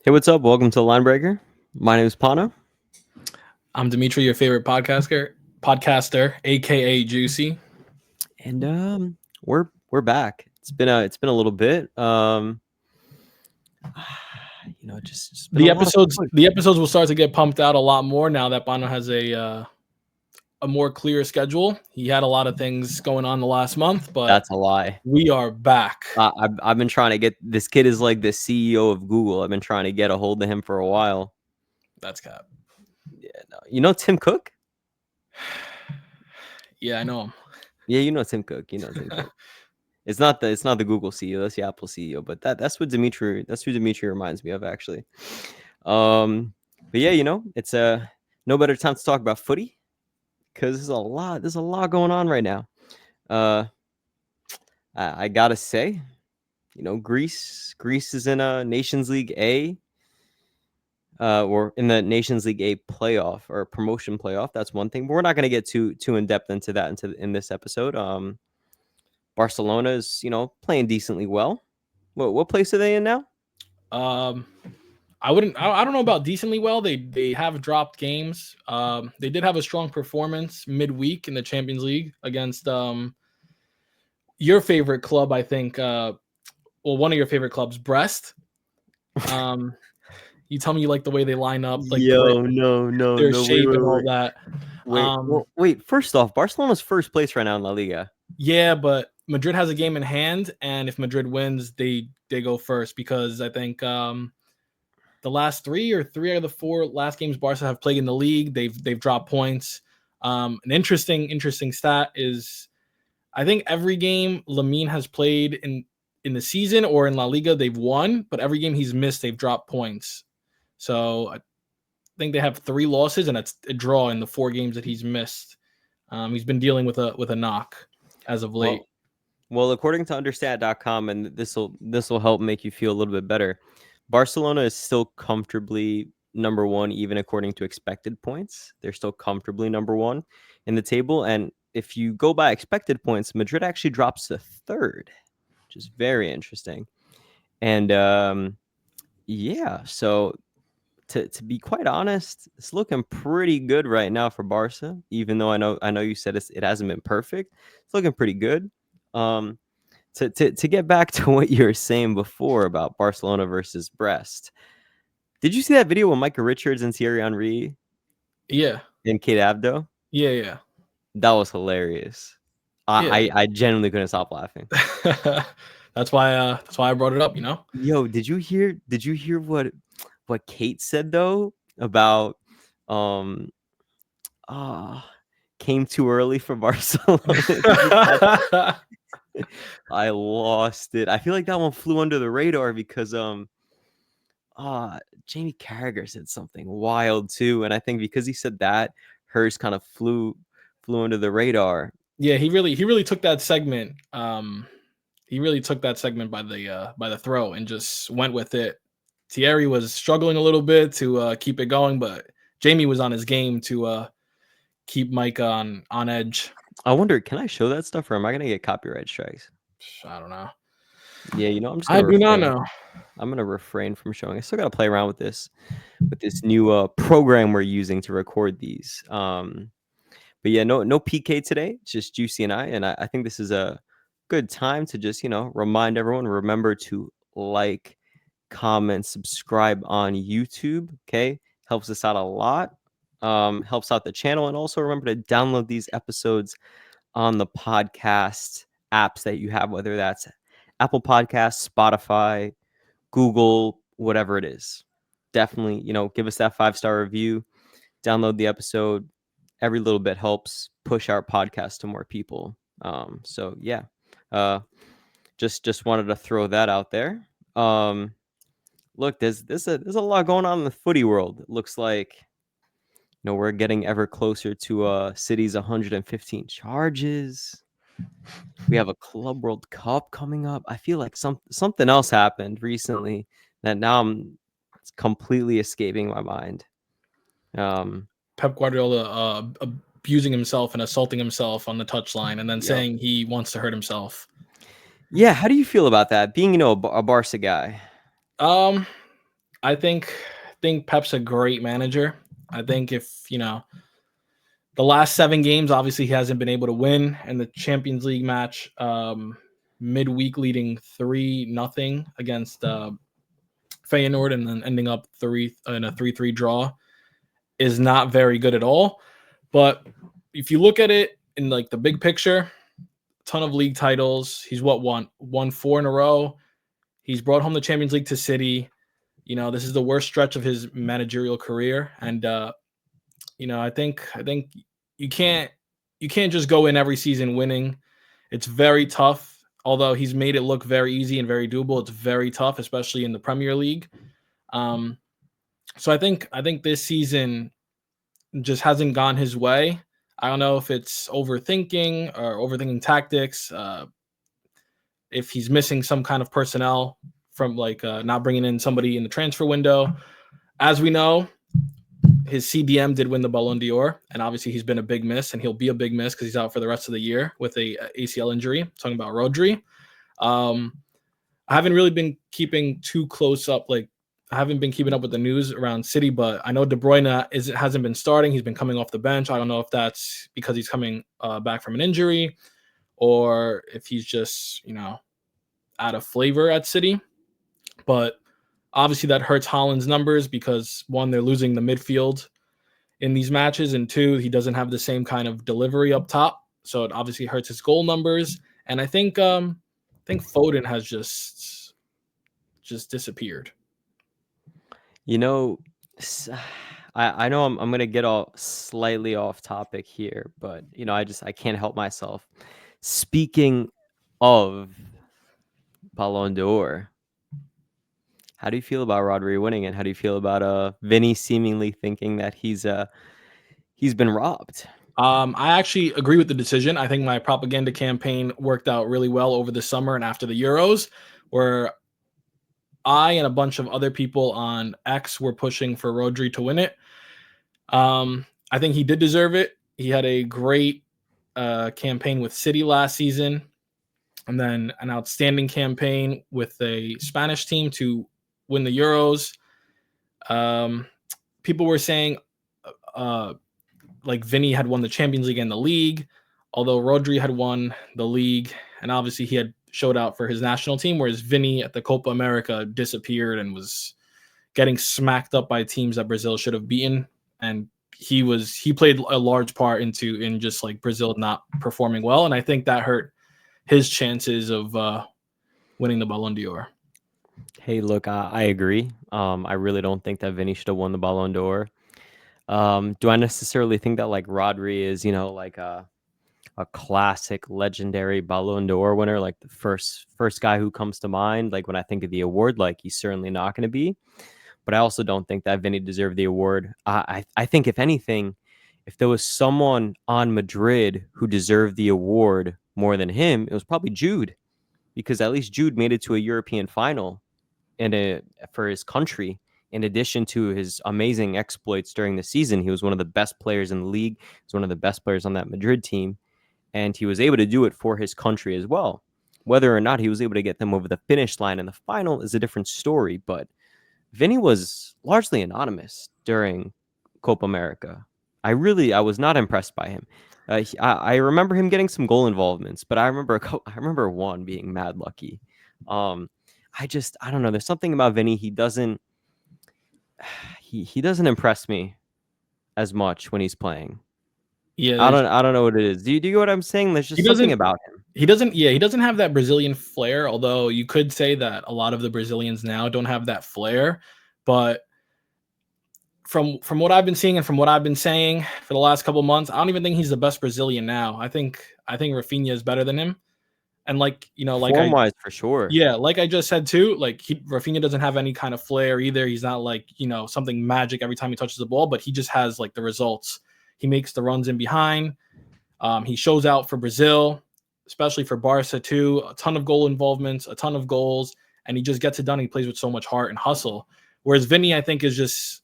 Hey, what's up? Welcome to Line Breaker. My name is Pano, I'm Demetri, your favorite podcaster, aka Juicy. and we're back. It's been a little bit. Just been a The lot of episodes foot. the episodes will start to get pumped out a lot more now that Bono has a more clear schedule. He had a lot of things going on the last month, but That's a lie. we are back. I've been trying to get this kid is like the CEO of Google. I've been trying to get a hold of him for a while. That's cap. Yeah, no. You know Tim Cook? Yeah, I know him. Yeah, you know Tim Cook. You know Tim Cook. It's not the Google CEO. That's the Apple CEO. But that's what Dimitri. That's who Dimitri reminds me of actually. But yeah, it's no better time to talk about footy because there's a lot going on right now. Uh, I gotta say, Greece is in a Nations League A, or in the Nations League A playoff or promotion playoff. That's one thing, but we're not gonna get too in depth into that in this episode. Barcelona is playing decently well. What place are they in now? Um, I don't know about decently well. They have dropped games. They did have a strong performance midweek in the Champions League against your favorite club, I think. One of your favorite clubs, Brest. Um, You tell me you like the way they line up, like the way Yo, no, no, their no, wait, shape wait, and all wait, that. wait. Well, wait. First off, Barcelona's first place right now in La Liga. Yeah, but Madrid has a game in hand, and if Madrid wins, they go first because I think the last three of the four last games Barca have played in the league, they've dropped points. An interesting stat is I think every game Lamine has played in the season or in La Liga, they've won, but every game he's missed, they've dropped points. So I think they have 3 losses and it's a draw in the 4 games that he's missed. He's been dealing with a knock as of late. Well, according to understat.com, and this will help make you feel a little bit better. Barcelona is still comfortably number one, even according to expected points. They're still comfortably number one in the table. And if you go by expected points, Madrid actually drops to third, which is very interesting. And yeah, so to be quite honest, it's looking pretty good right now for Barca. Even though I know you said it hasn't been perfect, it's looking pretty good. Um, to get back to what you were saying before about Barcelona versus Brest, did you see that video with Micah Richards and Thierry Henry Yeah, and Kate Abdo? yeah. That was hilarious. Yeah. I genuinely couldn't stop laughing. That's why I brought it up, you know? Yo, did you hear what Kate said though about um ah came too early for Barcelona? Did you catch I lost it. I feel like that one flew under the radar because Jamie Carragher said something wild too, and I think because he said that, hers kind of flew under the radar. Yeah, he really took that segment. He really took that segment by the throat and just went with it. Thierry was struggling a little bit to keep it going, but Jamie was on his game to keep Mike on edge. I wonder, can I show that stuff or am I gonna get copyright strikes? I don't know. Yeah, I'm just I gonna do not refrain. know. I'm gonna refrain from showing. I still gotta play around with this new program we're using to record these. But yeah, no PK today, just Juicy and I think this is a good time to just remind everyone. Remember to like, comment, subscribe on YouTube. Okay, helps us out a lot. Helps out the channel, and also remember to download these episodes on the podcast apps that you have, whether that's Apple Podcasts, Spotify, Google, whatever it is. Definitely, give us that 5-star review, download the episode. Every little bit helps push our podcast to more people. So yeah, uh, just wanted to throw that out there. Look, there's a lot going on in the footy world. It looks like we're getting ever closer to City's 115 charges. We have a Club World Cup coming up. I feel like something else happened recently that now it's completely escaping my mind. Pep Guardiola abusing himself and assaulting himself on the touchline, and then Yep. saying he wants to hurt himself. Yeah, how do you feel about that? Being a Barca guy. Um, I think Pep's a great manager. I think if the last 7 games, obviously he hasn't been able to win, and the Champions League match midweek leading 3-0 against Feyenoord, and then ending up in a 3-3 draw is not very good at all. But if you look at it in like the big picture, ton of league titles. He's won 4 in a row. He's brought home the Champions League to City. This is the worst stretch of his managerial career, and I think you can't just go in every season winning. It's very tough. Although he's made it look very easy and very doable, it's very tough, especially in the Premier League. So I think this season just hasn't gone his way. I don't know if it's overthinking or overthinking tactics. If he's missing some kind of personnel from not bringing in somebody in the transfer window. As we know, his CDM did win the Ballon d'Or, and obviously he's been a big miss, and he'll be a big miss because he's out for the rest of the year with a ACL injury. I'm talking about Rodri. I haven't really been keeping too close up. I haven't been keeping up with the news around City, but I know De Bruyne hasn't been starting. He's been coming off the bench. I don't know if that's because he's coming back from an injury, or if he's just out of flavor at City. But obviously that hurts Haaland's numbers because, one, they're losing the midfield in these matches, and two, he doesn't have the same kind of delivery up top, so it obviously hurts his goal numbers. And I think Foden has just disappeared. I know I'm gonna get all slightly off topic here, but I can't help myself. Speaking of Ballon d'Or, how do you feel about Rodri winning, and how do you feel about Vinny seemingly thinking that he's been robbed? I actually agree with the decision. I think my propaganda campaign worked out really well over the summer and after the Euros, where I and a bunch of other people on X were pushing for Rodri to win it. I think he did deserve it. He had a great campaign with City last season, and then an outstanding campaign with a Spanish team to win the Euros. People were saying Vinny had won the Champions League and the league, although Rodri had won the league, and obviously he had showed out for his national team, whereas Vinny at the Copa America disappeared and was getting smacked up by teams that Brazil should have beaten. And he played a large part in just Brazil not performing well, and I think that hurt his chances of winning the Ballon d'Or. Hey, look, I agree. I really don't think that Vinny should have won the Ballon d'Or. Do I necessarily think that Rodri is a classic legendary Ballon d'Or winner, like the first guy who comes to mind when I think of the award? He's certainly not going to be. But I also don't think that Vinny deserved the award. I think, if anything, if there was someone on Madrid who deserved the award more than him, it was probably Jude, because at least Jude made it to a European final for his country. In addition to his amazing exploits during the season, he was one of the best players in the league. He was one of the best players on that Madrid team, and he was able to do it for his country as well. Whether or not he was able to get them over the finish line in the final is a different story, but Vinny was largely anonymous during Copa America. I was not impressed by him. I remember him getting some goal involvements, but I remember one being mad lucky. I don't know. There's something about Vinny. He doesn't impress me as much when he's playing. Yeah, I don't know what it is. Do you get what I'm saying? There's just something about him. He doesn't have that Brazilian flair, although you could say that a lot of the Brazilians now don't have that flair. But from what I've been seeing and from what I've been saying for the last couple of months, I don't even think he's the best Brazilian now. I think Rafinha is better than him. And form-wise, for sure. Yeah, like I just said too, Rafinha doesn't have any kind of flair either. He's not something magic every time he touches the ball, but he just has the results. He makes the runs in behind. He shows out for Brazil, especially for Barca too. A ton of goal involvements, a ton of goals, and he just gets it done. He plays with so much heart and hustle. Whereas Vinny, I think, is just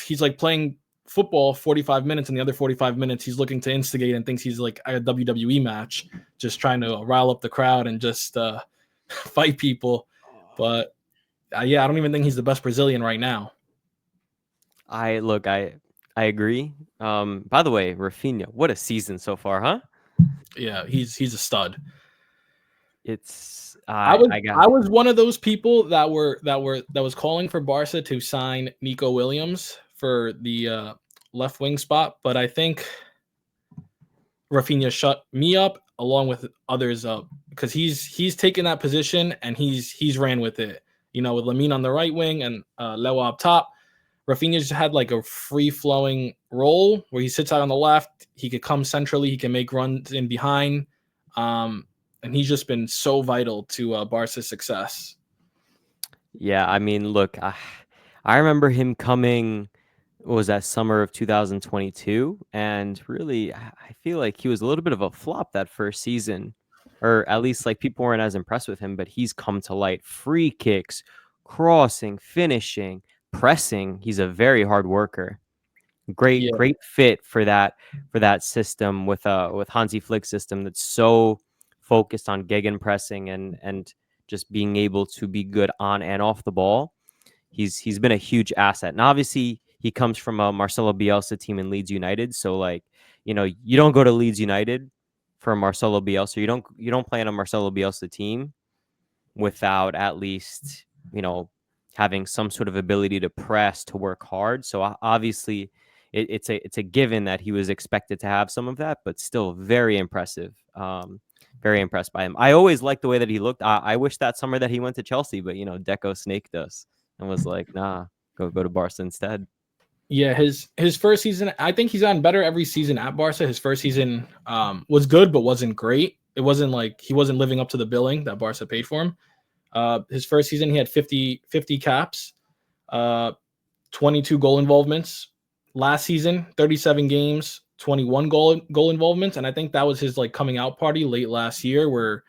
he's playing football 45 minutes, and the other 45 minutes he's looking to instigate and thinks he's at a WWE match, just trying to rile up the crowd and just fight people. But Yeah, I don't even think he's the best Brazilian right now. I agree. By the way, Rafinha, what a season so far, huh? Yeah, he's a stud. It's I was I got I was one of those people that was calling for Barca to sign Nico Williams for the left wing spot, but I think Rafinha shut me up along with others up because he's taken that position and he's ran with it. You know, with Lamine on the right wing and Lewa up top. Rafinha just had like a free flowing role where he sits out on the left. He could come centrally. He can make runs in behind. Um, and he's just been so vital to Barca's success. Yeah, I mean, look, I remember him coming, what was that, summer of 2022, and really, I feel like he was a little bit of a flop that first season, or at least like people weren't as impressed with him, but he's come to light. Free kicks, crossing, finishing, pressing. He's a very hard worker. Great, Yeah, great fit for that system with Hansi Flick's system that's so focused on gegenpressing and just being able to be good on and off the ball. He's been a huge asset. And obviously he comes from a Marcelo Bielsa team in Leeds United. So like, you don't go to Leeds United for Marcelo Bielsa. You don't play on a Marcelo Bielsa team without at least, having some sort of ability to press, to work hard. So obviously it's a given that he was expected to have some of that, but still very impressive. Very impressed by him. I always liked the way that he looked. I wish that summer that he went to Chelsea, but Deco snaked us and was like, nah, go to Barca instead. yeah. His first season, I think he's gotten better every season at Barca. His first season was good, but wasn't great. It wasn't like he wasn't living up to the billing that Barca paid for him. His first season, he had 50 caps, uh, 22 goal involvements. Last season, 37 games, 21 goal involvements, and I think that was his like coming out party late last year, where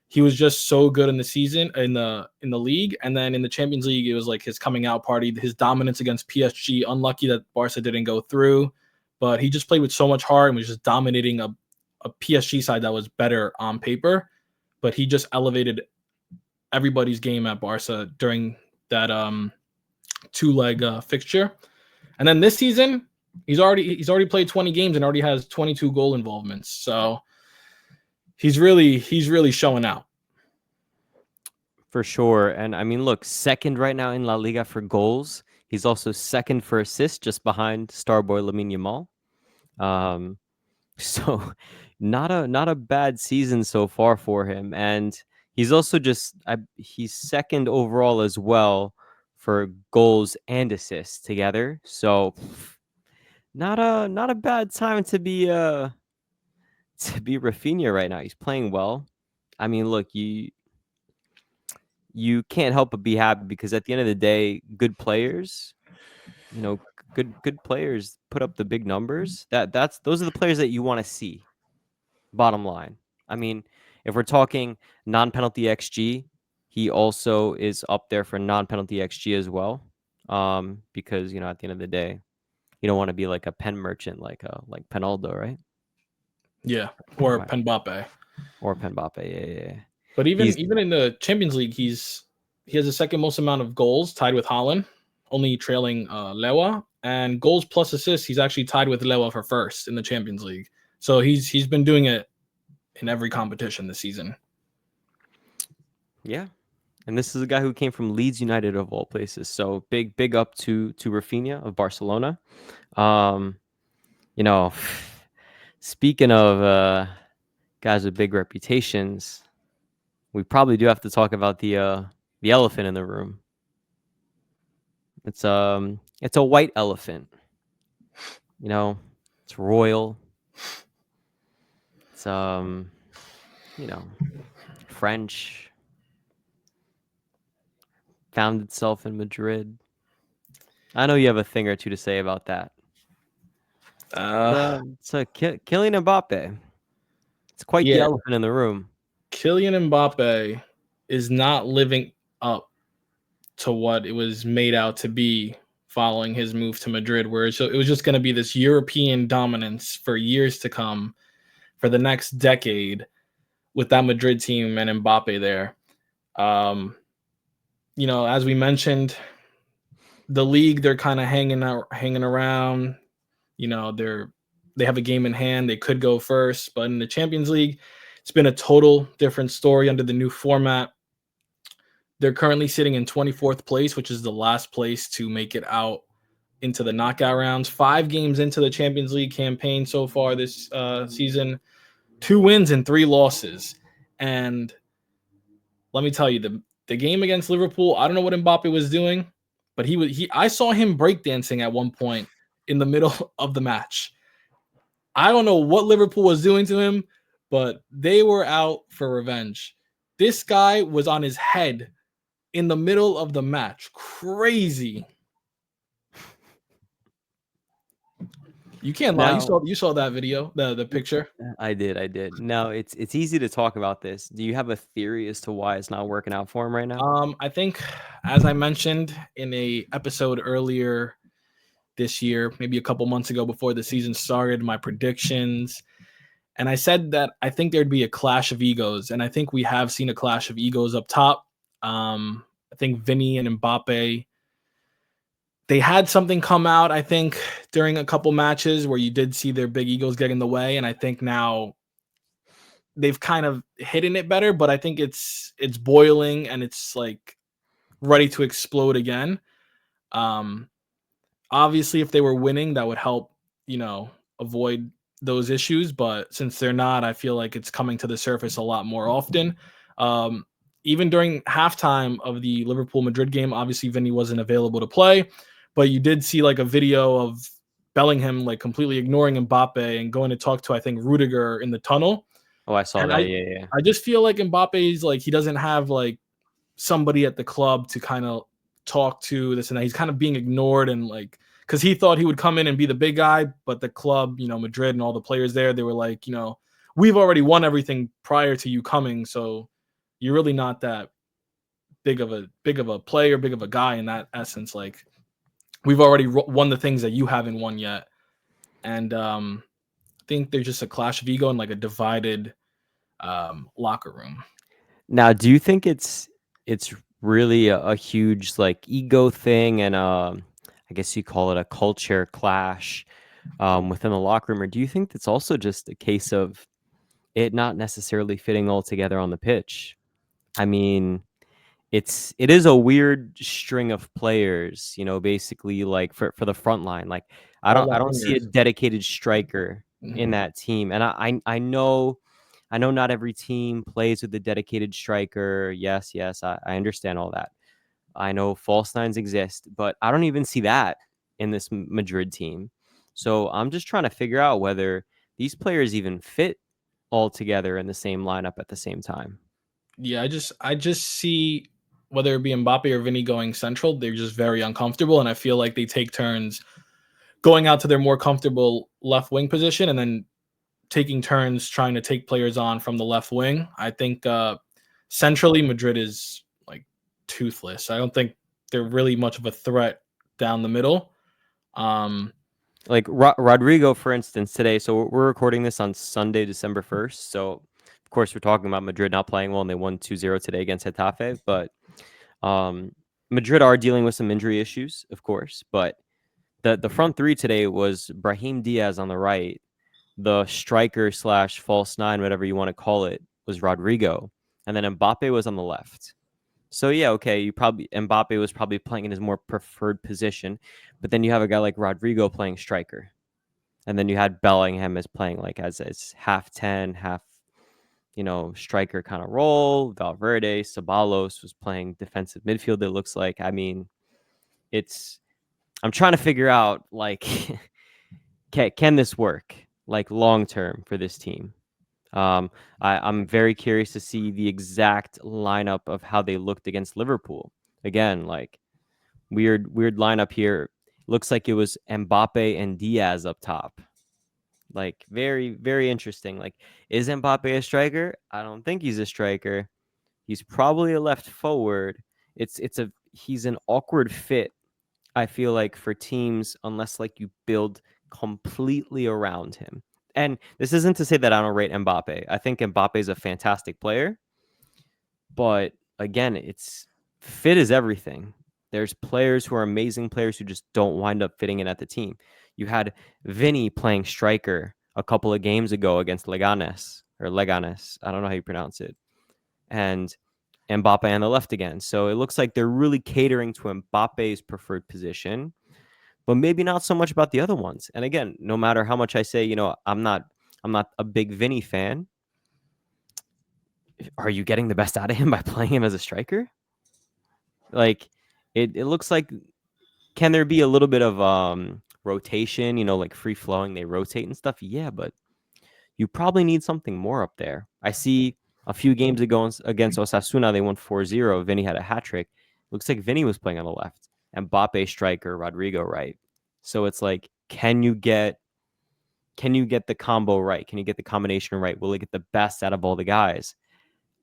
he was just so good in the season in the league, and then in the Champions League, it was like his coming out party, his dominance against PSG. Unlucky that Barca didn't go through, but he just played with so much heart and was just dominating a PSG side that was better on paper. But he just elevated everybody's game at Barca during that two-leg fixture. And then this season, he's already played 20 games and already has 22 goal involvements. So he's really showing out. For sure. And I mean, look, second right now in La Liga for goals. He's also second for assists, just behind Starboy Lamine Yamal. Um, so not a bad season so far for him. And he's also he's second overall as well for goals and assists together. So not a bad time to be to be Rafinha right now. He's playing well. I mean, look, you can't help but be happy because at the end of the day, good players, you know, good players put up the big numbers. Those are the players that you want to see. Bottom line. I mean, if we're talking non-penalty XG, he also is up there for non-penalty XG as well. Because at the end of the day, you don't want to be like a pen merchant like Penaldo, right? Yeah, or Right. Mbappe. Or Mbappe. Yeah. But even He's even in the Champions League, he has the second most amount of goals, tied with Haaland, only trailing Lewa. And goals plus assists, he's actually tied with Lewa for first in the Champions League. So he's been doing it in every competition this season. Yeah. And this is a guy who came from Leeds United of all places. So big up to Rafinha of Barcelona. Um, you know, speaking of guys with big reputations, we probably do have to talk about the elephant in the room. It's a white elephant. It's royal. It's you know, French, found itself in Madrid. I know you have a thing or two to say about that. Kylian Mbappe. It's quite the Yeah, elephant in the room. Kylian Mbappe is not living up to what it was made out to be following his move to Madrid, where it was just going to be this European dominance for years to come, for the next decade, with that Madrid team and Mbappe there. Um, as we mentioned, the league, they're kind of hanging around. They have a game in hand. They could go first, but in the Champions League, it's been a total different story under the new format. They're currently sitting in 24th place, which is the last place to make it out into the knockout rounds. 5 games into the Champions League campaign so far this season, 2 wins and 3 losses. And let me tell you, the game against Liverpool, I don't know what Mbappe was doing, but I saw him breakdancing at one point in the middle of the match. I don't know what Liverpool was doing to him, but they were out for revenge. This guy was on his head in the middle of the match. Crazy. You can't lie. Now, You saw that video, the picture. I did. Now, it's easy to talk about this. Do you have a theory as to why it's not working out for him right now? I think, as I mentioned in a episode earlier this year, maybe a couple months ago before the season started, my predictions, and I said that I think there'd be a clash of egos, and I think we have seen a clash of egos up top. I think Vinny and Mbappe, they had something come out, I think, during a couple matches where you did see their big egos get in the way, and I think now they've kind of hidden it better, but I think it's boiling and it's like ready to explode again. Um, Obviously, if they were winning, that would help, avoid those issues. But since they're not, I feel like it's coming to the surface a lot more often. Um, Even during halftime of the Liverpool Madrid game, obviously Vinny wasn't available to play, but you did see like a video of Bellingham like completely ignoring Mbappe and going to talk to, I think, Rudiger in the tunnel. Oh, I saw And that. Yeah. I just feel like Mbappe's like he doesn't have like somebody at the club to kind of talk to this and that. He's kind of being ignored and like because he thought he would come in and be the big guy, but the club, Madrid and all the players there, they were like, we've already won everything prior to you coming, so you're really not that big of a player, big of a guy in that essence. Like we've already won the things that you haven't won yet, and I think there's just a clash of ego and like a divided locker room. Now, do you think it's really a huge like ego thing and I guess you call it a culture clash within the locker room, or do you think it's also just a case of it not necessarily fitting all together on the pitch? I mean, it is a weird string of players, basically like for the front line. Like I All don't I left don't see a wingers. dedicated striker in Mhm. that team, and I know not every team plays with a dedicated striker. Yes, I understand all that. I know false nines exist, but I don't even see that in this Madrid team. So I'm just trying to figure out whether these players even fit all together in the same lineup at the same time. Yeah, I just see whether it be Mbappe or Vinny going central, they're just very uncomfortable, and I feel like they take turns going out to their more comfortable left wing position, and then taking turns trying to take players on from the left wing. I think centrally Madrid is like toothless. I don't think they're really much of a threat down the middle. Um, Like Rodrigo, for instance, today. So we're recording this on Sunday, December 1st. So, of course, we're talking about Madrid not playing well, and they won 2-0 today against Getafe. But um, Madrid are dealing with some injury issues, of course. But the front three today was Brahim Diaz on the right. The striker slash false nine, whatever you want to call it, was Rodrigo. And then Mbappe was on the left. So yeah, okay, Mbappe was probably playing in his more preferred position, but then you have a guy like Rodrigo playing striker, and then you had Bellingham as playing like as half 10, half striker kind of role. Valverde, Ceballos was playing defensive midfield. It looks like. I mean, I'm trying to figure out like can this work like long term for this team? I'm very curious to see the exact lineup of how they looked against Liverpool. Again, like weird lineup here. Looks like it was Mbappe and Diaz up top. Like very, very interesting. Like, is Mbappe a striker? I don't think he's a striker. He's probably a left forward. He's an awkward fit, I feel like, for teams unless like you build completely around him. And this isn't to say that I don't rate Mbappe. I think Mbappe is a fantastic player, but again, fit is everything. There's players who are amazing players who just don't wind up fitting in at the team. You had Vinny playing striker a couple of games ago against Leganes. I don't know how you pronounce it. And Mbappe on the left again. So it looks like they're really catering to Mbappe's preferred position, but maybe not so much about the other ones. And again, no matter how much I say, I'm not a big Vinny fan. Are you getting the best out of him by playing him as a striker? Like it looks like, can there be a little bit of rotation, like free flowing, they rotate and stuff? Yeah, but you probably need something more up there. I see a few games ago against Osasuna, they won 4-0. Vinny had a hat trick. Looks like Vinny was playing on the left and Mbappe striker, Rodrigo right. So it's like, can you get the combo right? Can you get the combination right? Will it get the best out of all the guys?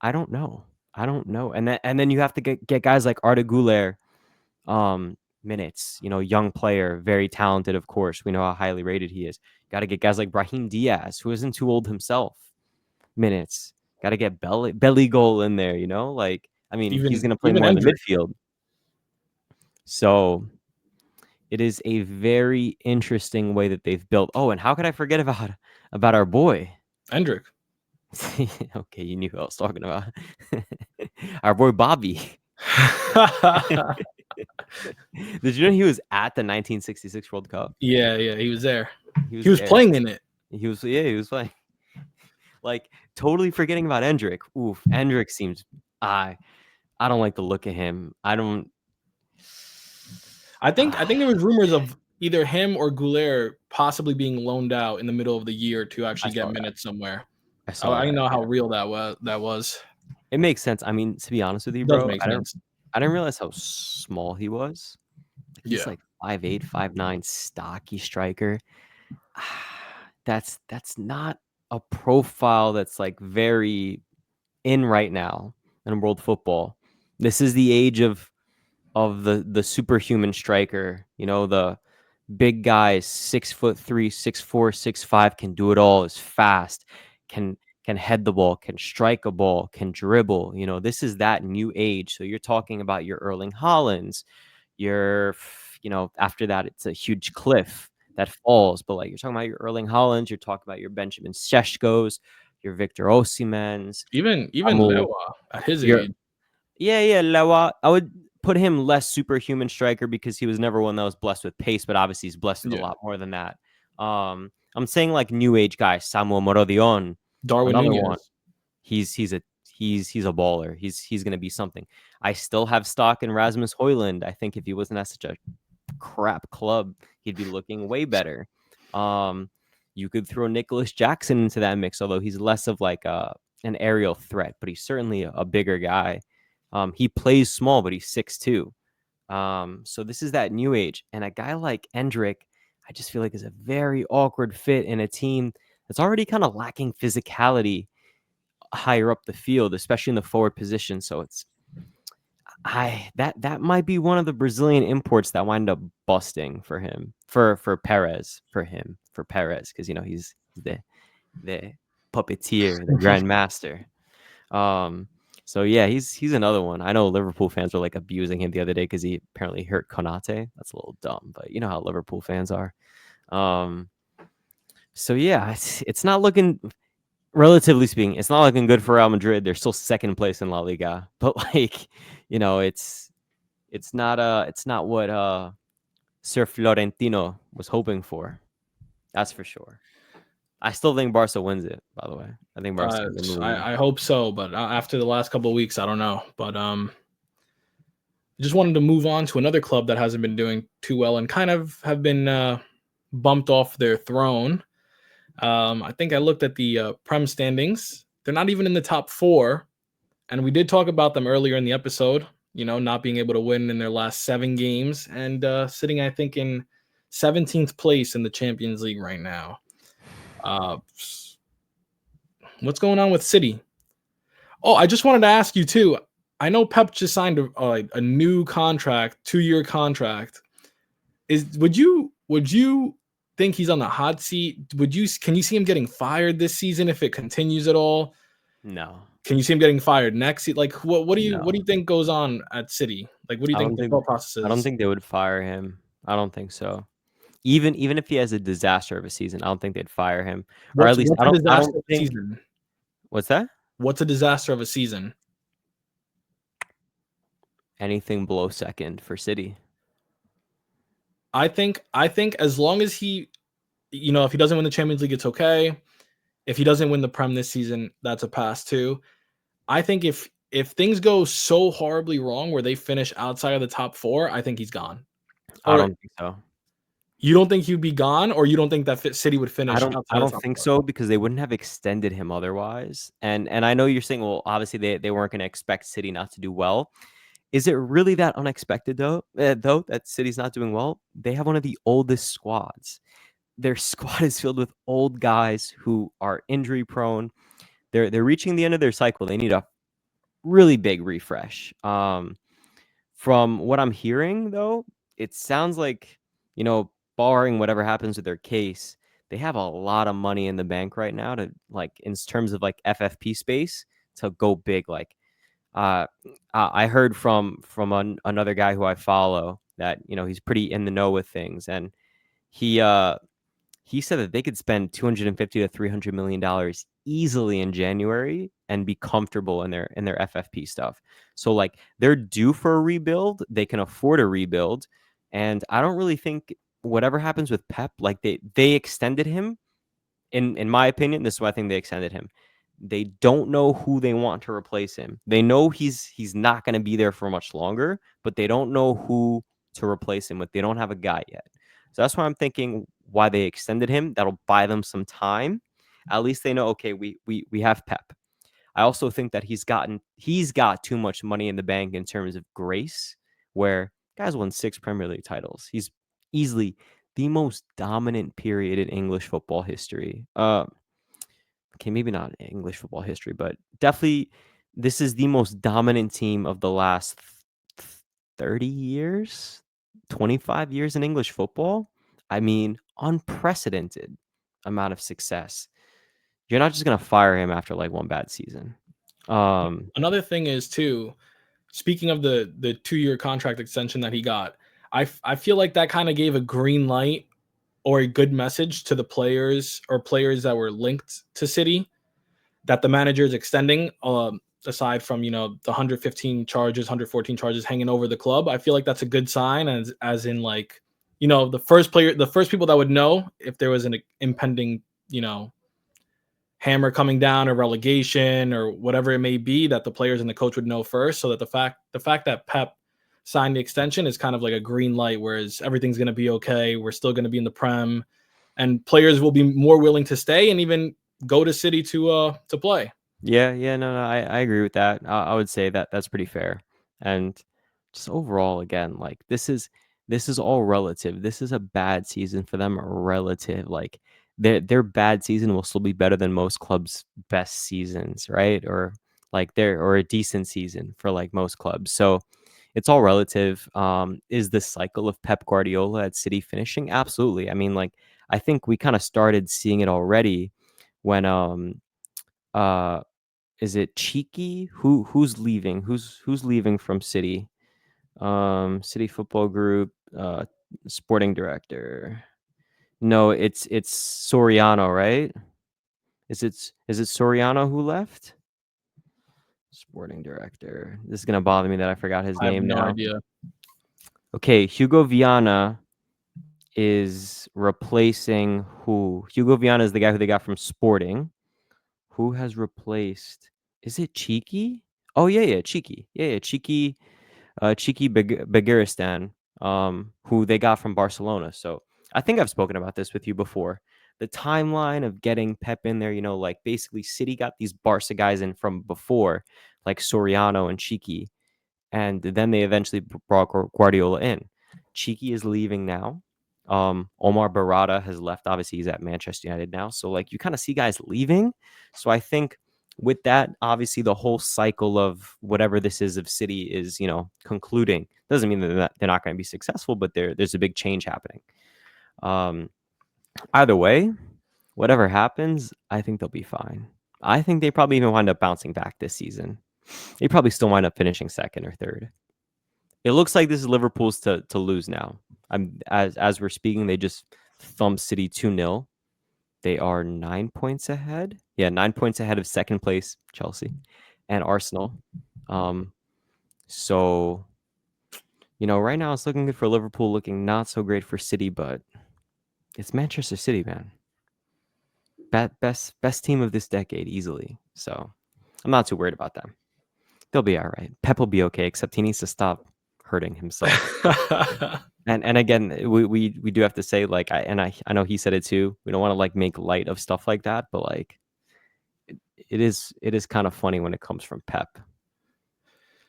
I don't know. And then you have to get guys like Arda Güler minutes, young player, very talented, of course. We know how highly rated he is. Got to get guys like Brahim Diaz, who isn't too old himself, minutes. Got to get belly goal in there, like, I mean, he's going to play more in the midfield. So it is a very interesting way that they've built. Oh, and how could I forget about our boy? Endrick. Okay, you knew who I was talking about. Our boy Bobby. Did you know he was at the 1966 World Cup? Yeah, he was there. He was playing in it. He was playing. Like, totally forgetting about Endrick. Oof, Endrick seems, I don't like the look of him. I think there was rumors of either him or Güler possibly being loaned out in the middle of the year to actually get minutes somewhere. I know how real that was. It makes sense. I mean, to be honest with you, bro, I didn't realize how small he was. He's like 5'8", 5'9", stocky striker. That's not a profile that's like very in right now in world football. This is the age of the superhuman striker. The big guys, 6'3", 6'4", 6'5", can do it all, is fast, can head the ball, can strike a ball, can dribble. This is that new age. So you're talking about your Erling Haalands, after that, it's a huge cliff that falls. But like, you're talking about your Erling Haalands, you're talking about your Benjamin Šeškos, your Victor Osimhen's, even Lewa at his age. Yeah, Lewa. I would put him less superhuman striker because he was never one that was blessed with pace, but obviously he's blessed with a lot more than that. I'm saying like new age guys, Samuel Morodion, Darwin another Núñez. one. He's a baller. He's gonna be something. I still have stock in Rasmus Højlund. I think if he wasn't at such a crap club, he'd be looking way better. You could throw Nicholas Jackson into that mix, although he's less of like an aerial threat, but he's certainly a bigger guy. He plays small, but he's 6'2". So this is that new age. And a guy like Endrick, I just feel like is a very awkward fit in a team that's already kind of lacking physicality higher up the field, especially in the forward position. So that might be one of the Brazilian imports that wind up busting for him, for Perez, because he's the puppeteer, the grandmaster. So yeah, he's another one. I know Liverpool fans were like abusing him the other day because he apparently hurt Konate. That's a little dumb, but you know how Liverpool fans are. So yeah, it's not looking, relatively speaking, it's not looking good for Real Madrid. They're still second place in La Liga, but like, it's not what Sir Florentino was hoping for. That's for sure. I still think Barca wins it, by the way. I think Barca wins the league. I hope so, but after the last couple of weeks, I don't know. But just wanted to move on to another club that hasn't been doing too well and kind of have been bumped off their throne. I think I looked at the Prem standings. They're not even in the top 4. And we did talk about them earlier in the episode, not being able to win in their last 7 games and sitting, I think, in 17th place in the Champions League right now. What's going on with City? Oh, I just wanted to ask you too. I know Pep just signed a new contract, 2-year contract. Would you think he's on the hot seat? Can you see him getting fired this season if it continues at all? No. Can you see him getting fired next? Like, what do No, you think goes on at City? Like, what do you think the thought process I don't is? think they would fire him. I don't think so. Even if he has a disaster of a season, I don't think they'd fire him. Or at least What's a I disaster don't of a think. season? What's that? What's a disaster of a season? Anything below second for City. I think as long as he, if he doesn't win the Champions League, it's okay. If he doesn't win the Prem this season, that's a pass too. I think if things go so horribly wrong where they finish outside of the top 4, I think he's gone. I Or don't think so. you don't think he'd be gone, or you don't think that City would finish I outside of the don't top think 4? so because they wouldn't have extended him otherwise. And I know you're saying, well, obviously they weren't going to expect City not to do well. Is it really that unexpected though that City's not doing well? They have one of the oldest squads. Their squad is filled with old guys who are injury prone. They're reaching the end of their cycle. They need a really big refresh. From what I'm hearing, though, it sounds like, barring whatever happens with their case, they have a lot of money in the bank right now to, like, in terms of like FFP space, to go big. Like, uh, I heard another guy who I follow that he's pretty in the know with things, and he he said that they could spend 250 to 300 million dollars easily in January and be comfortable in their FFP stuff. So like they're due for a rebuild, they can afford a rebuild, and I don't really think whatever happens with Pep, like they extended him. In my opinion, this is why I think they extended him. They don't know who they want to replace him. They know he's not going to be there for much longer, but they don't know who to replace him with. They don't have a guy yet. So that's why I'm thinking why they extended him. That'll buy them some time. At least they know, okay, we have Pep. I also think that he's got too much money in the bank in terms of grace, where guys won 6 Premier League titles. He's easily the most dominant period in English football history. Okay, maybe not English football history, but definitely this is the most dominant team of the last 30 years, 25 years in English football. I mean, unprecedented amount of success. You're not just gonna fire him after like one bad season. Another thing is too, speaking of the 2-year contract extension that he got, I feel like that kind of gave a green light or a good message to the players or players that were linked to City that the manager is extending. Aside from the 115 charges, 114 charges hanging over the club, I feel like that's a good sign. As in like the first people that would know if there was an impending hammer coming down or relegation or whatever it may be, that the players and the coach would know first, so that the fact that Pep signed the extension is kind of like a green light, whereas everything's going to be okay. We're still going to be in the Prem, and players will be more willing to stay and even go to City to play. Yeah, no, I agree with that. I would say that that's pretty fair. And just overall, again, like this is all relative. This is a bad season for them, relative. Like their bad season will still be better than most clubs' best seasons, right? Or a decent season for like most clubs. So it's all relative. Is the cycle of Pep Guardiola at City finishing? Absolutely. I mean, like I think we kind of started seeing it already when uh is it Cheeky? Who's leaving? Who's leaving from City? City Football Group, sporting director. No, it's Soriano, right? Is it Soriano who left? Sporting director. This is gonna bother me that I forgot his I have name no now. idea. Okay, Hugo Viana is replacing who? Hugo Viana is the guy who they got from Sporting. Who has replaced? Is it Cheeky? Oh yeah, Cheeky. Yeah, Cheeky. Cheeky Begiristan, who they got from Barcelona. So I think I've spoken about this with you before. The timeline of getting Pep in there, like basically City got these Barca guys in from before, like Soriano and Cheeky, and then they eventually brought Guardiola in. Cheeky is leaving now. Omar Barada has left. Obviously, he's at Manchester United now. So, like, you kind of see guys leaving. So, I think with that, obviously, the whole cycle of whatever this is of City is, concluding. Doesn't mean that they're not going to be successful, but there's a big change happening. Either way, whatever happens, I think they'll be fine. I think they probably even wind up bouncing back this season. They probably still wind up finishing second or third. It looks like this is Liverpool's to lose now. As we're speaking, they just thumped City 2-0. They are 9 points ahead. Yeah, 9 points ahead of second place Chelsea and Arsenal. So, right now it's looking good for Liverpool, looking not so great for City, but it's Manchester City, man. Best team of this decade, easily. So I'm not too worried about them. They'll be all right. Pep will be okay, except he needs to stop hurting himself. And again, we do have to say, like, I know he said it too. We don't want to like make light of stuff like that, but like it is kind of funny when it comes from Pep.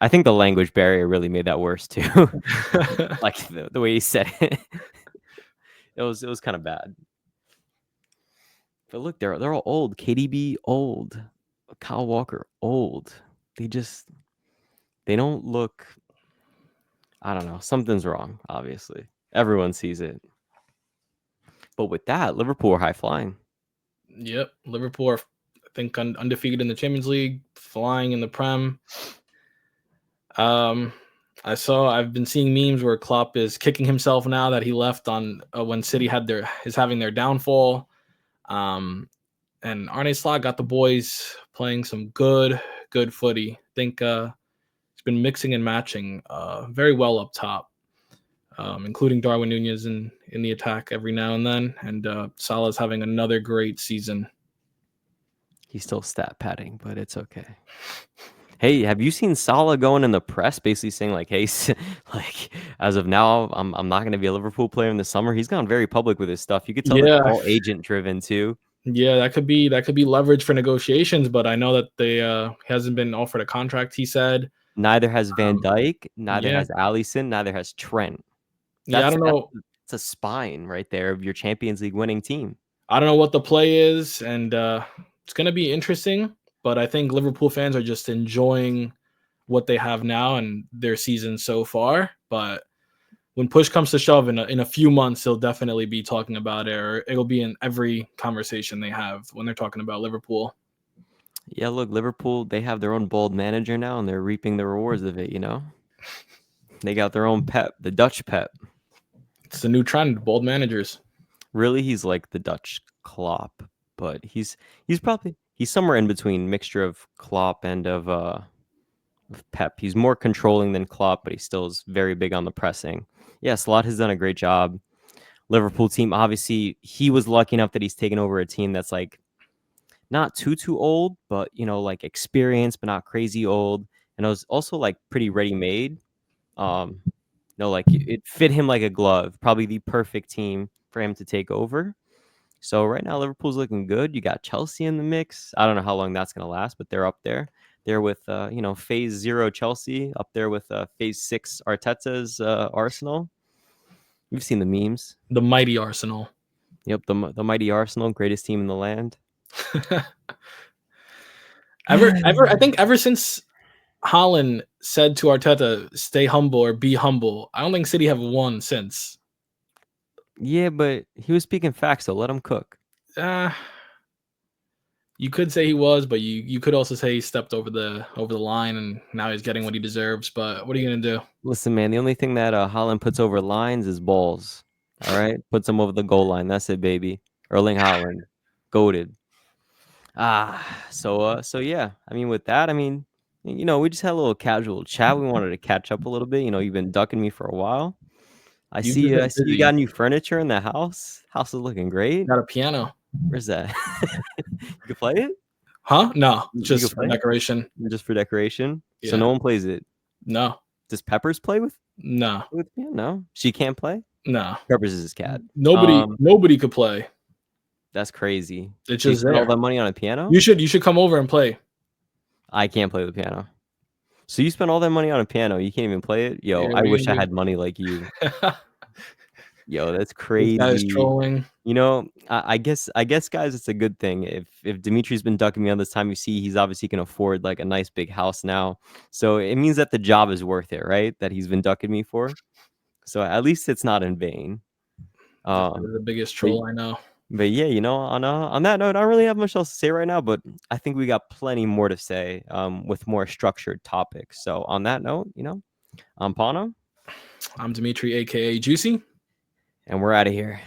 I think the language barrier really made that worse too. Like the way he said it. It was kind of bad. But look, they're all old. KDB old. Kyle Walker old. They don't look. I don't know. Something's wrong, obviously. Everyone sees it. But with that, Liverpool are high flying. Yep. Liverpool are, I think, undefeated in the Champions League, flying in the Prem. I've been seeing memes where Klopp is kicking himself now that he left on when City is having their downfall. And Arne Slot got the boys playing some good footy. I think he's been mixing and matching very well up top, including Darwin Nunez in the attack every now and then. And Salah's having another great season. He's still stat padding, but it's okay. Hey, have you seen Salah going in the press, basically saying like, "Hey, like as of now, I'm not going to be a Liverpool player in the summer." He's gone very public with his stuff. You could tell it's all agent driven too. Yeah, that could be leverage for negotiations, but I know that they hasn't been offered a contract. He said Neither has Van Dijk, neither yeah. has Alisson, neither has Trent. I don't know. It's a spine right there of your Champions League winning team. I don't know what the play is, and it's going to be interesting. But I think Liverpool fans are just enjoying what they have now and their season so far. But when push comes to shove in a few months, they'll definitely be talking about it, or it'll be in every conversation they have when they're talking about Liverpool. Yeah, look, Liverpool, they have their own bold manager now, and they're reaping the rewards of it, They got their own Pep, the Dutch Pep. It's the new trend, bold managers. Really, he's like the Dutch Klopp, but he's somewhere in between, mixture of Klopp and of Pep. He's more controlling than Klopp, but he still is very big on the pressing. Yeah, Slot has done a great job. Liverpool team, obviously, he was lucky enough that he's taken over a team that's like not too old, but like experienced, but not crazy old. And it was also like pretty ready-made. Like it fit him like a glove. Probably the perfect team for him to take over. So right now, Liverpool's looking good. You got Chelsea in the mix. I don't know how long that's going to last, but they're up there. They're with, phase 0 Chelsea, up there with phase 6 Arteta's Arsenal. You've seen the memes. The mighty Arsenal. Yep, the mighty Arsenal, greatest team in the land. I think ever since Haaland said to Arteta, "Stay humble or be humble," I don't think City have won since. Yeah, but he was speaking facts, so let him cook. You could say he was, but you could also say he stepped over the line, and now he's getting what he deserves. But what are you gonna do? Listen, man, the only thing that Haaland puts over lines is balls. All right, puts him over the goal line. That's it, baby. Erling Haaland, goated. So yeah. I mean, with that, we just had a little casual chat. We wanted to catch up a little bit. You've been ducking me for a while. I see you got new furniture in the house. House is looking great. Got a piano. Where's that? You can play it? Huh? No, just for decoration. Just for decoration. Yeah. So no one plays it. No. Does Peppers play with? No. No. She can't play? No. Peppers is his cat. Nobody could play. That's crazy. It's just spend all that money on a piano? You should come over and play. I can't play the piano. So you spend all that money on a piano, you can't even play it? Yo, I wish I had money like you. Yo, that's crazy. That is trolling. I guess, guys, it's a good thing. If Dimitri's been ducking me all this time, you see he's obviously can afford like a nice big house now. So it means that the job is worth it, right? That he's been ducking me for. So at least it's not in vain. The biggest troll I know. But yeah, on that note, I don't really have much else to say right now, but I think we got plenty more to say with more structured topics. So on that note, I'm Pano, I'm Demetri, aka Juicy. and we're out of here.